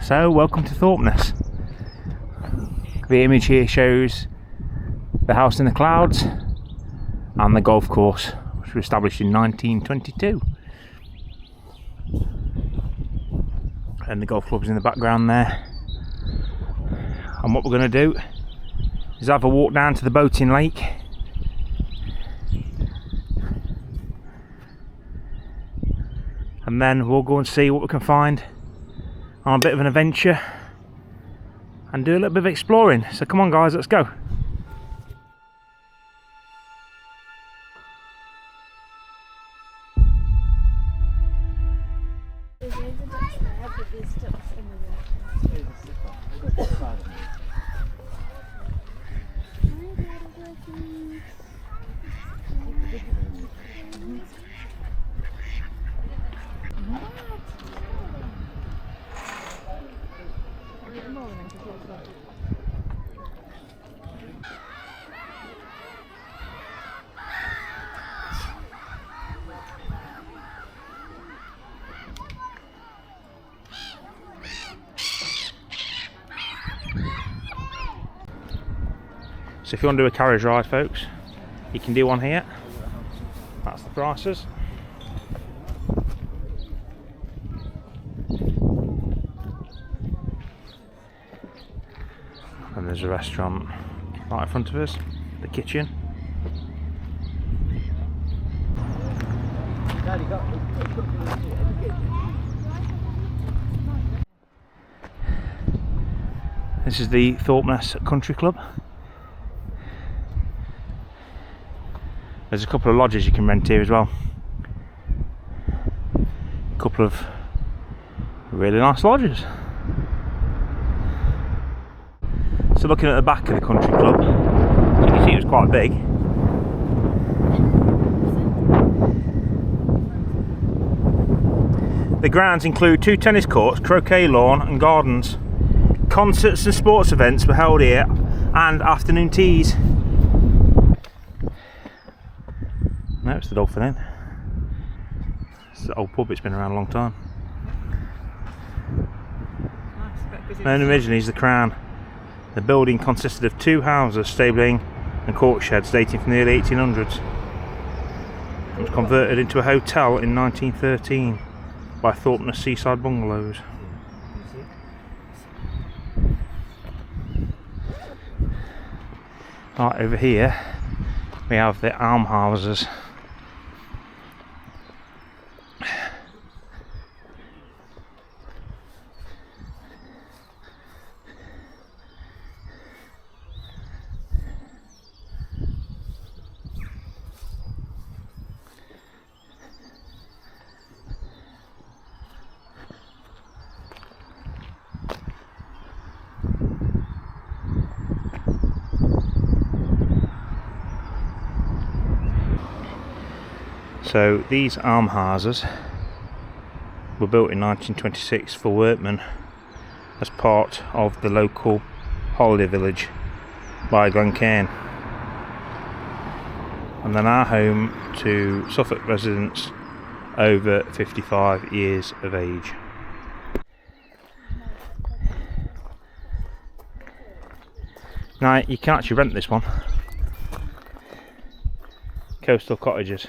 So welcome to Thorpeness. The image here shows the house in the clouds and the golf course, which was established in 1922. And the golf club's in the background there. And what we're going to do is have a walk down to the boating lake. And then we'll go and see what we can find on a bit of an adventure and do a little bit of exploring. So come on guys, let's go. So if you want to do a carriage ride, folks, you can do one here. That's the prices. And there's a restaurant right in front of us, the kitchen. This is the Thorpeness Country Club. There's a couple of lodges you can rent here as well. A couple of really nice lodges. So looking at the back of the country club, you can see it was quite big. The grounds include 2 tennis courts, croquet lawn and gardens. Concerts and sports events were held here and afternoon teas. No, it's the Dolphin Inn. It's the old pub, it's been around a long time. And originally is the Crown. The building consisted of 2 houses, stabling and court sheds dating from the early 1800s. It was converted into a hotel in 1913 by Thorpeness Seaside Bungalows. Right over here we have the almshouses. So these almshouses were built in 1926 for workmen as part of the local holiday village by Glencairn, and they're now home to Suffolk residents over 55 years of age. Now you can actually rent this one. Coastal cottages.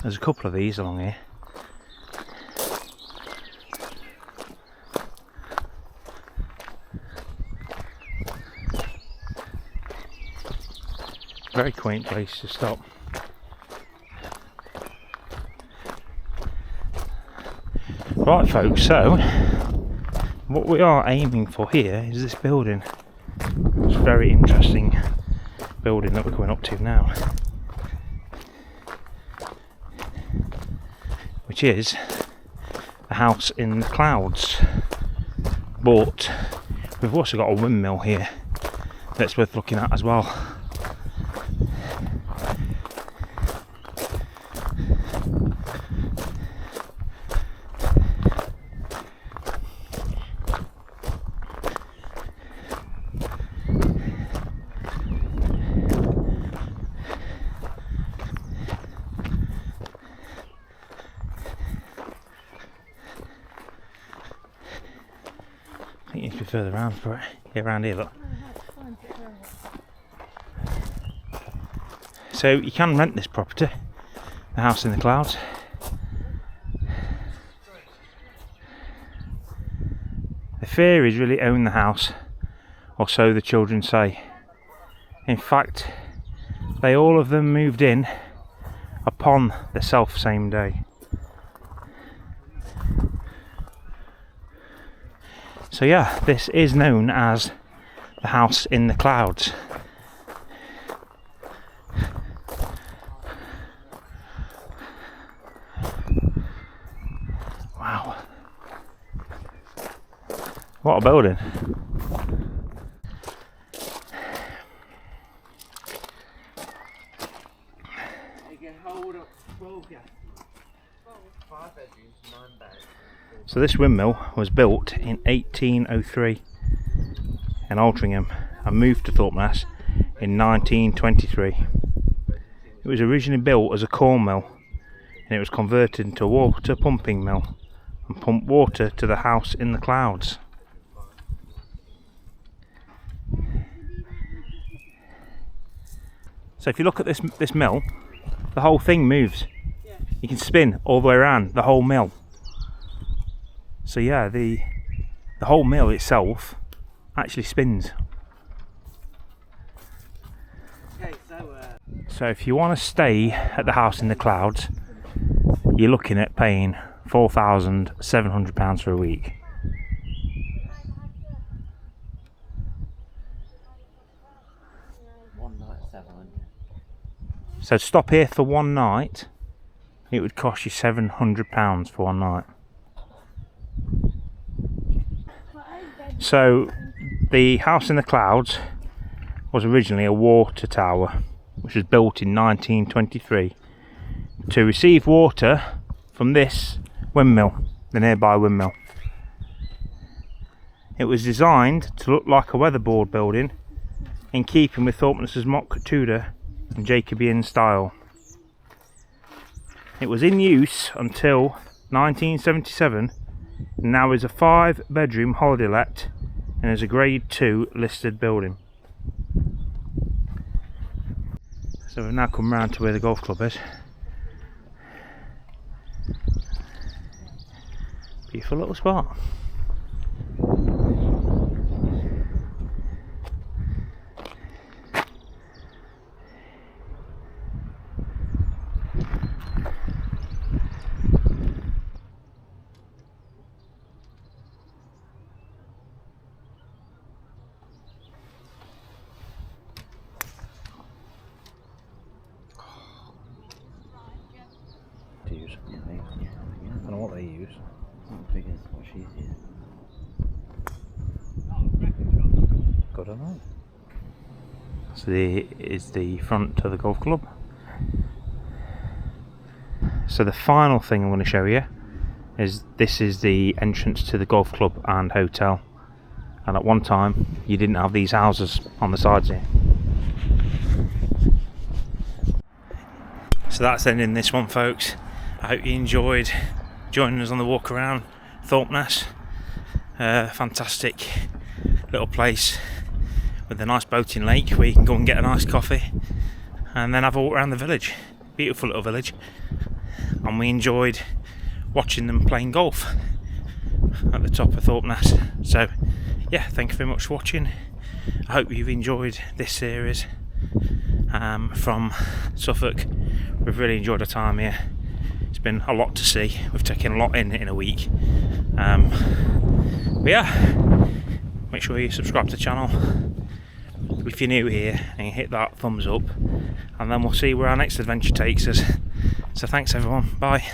There's a couple of these along here. Very quaint place to stop. Right folks, so what we are aiming for here is this building. It's a very interesting building that we're going up to now, which is a house in the clouds. But we've also got a windmill here that's worth looking at as well. further around for it. Get around here, look. So you can rent this property, the house in the clouds. The fairies really own the house, or so the children say. In fact, they all of them moved in upon the self same day. So yeah, this is known as the house in the clouds. Wow. What a building. So this windmill was built in 1803 in Altrincham and moved to Thorpeness in 1923. It was originally built as a corn mill and it was converted into a water pumping mill and pumped water to the house in the clouds. So if you look at this mill, the whole thing moves. You can spin all the way around the whole mill. So yeah, the whole mill itself actually spins. So if you want to stay at the house in the clouds, you're looking at paying £4,700 for a week. One night, 700. So to stop here for one night, it would cost you £700 for one night. So the house in the clouds was originally a water tower which was built in 1923 to receive water from this windmill, the nearby windmill. It was designed to look like a weatherboard building in keeping with Thorpeness's mock Tudor and Jacobean style. It was in use until 1977 and now is a 5-bedroom holiday let and is a grade 2 listed building. So we've now come round to where the golf club is. Beautiful little spot. I don't know what they use. Not big as what she's using. God, I don't know. So is the front of the golf club. So the final thing I'm going to show you is this is the entrance to the golf club and hotel. And at one time you didn't have these houses on the sides here. So that's ending this one, folks. I hope you enjoyed joining us on the walk around Thorpeness. Fantastic little place with a nice boating lake where you can go and get a nice coffee and then have a walk around the village. Beautiful little village, and we enjoyed watching them playing golf at the top of Thorpeness. So yeah, thank you very much for watching. I hope you've enjoyed this series from Suffolk. We've really enjoyed our time here. It's been a lot to see. We've taken a lot in a week. But yeah, make sure you subscribe to the channel if you're new here and you hit that thumbs up, and then we'll see where our next adventure takes us. So thanks everyone, bye.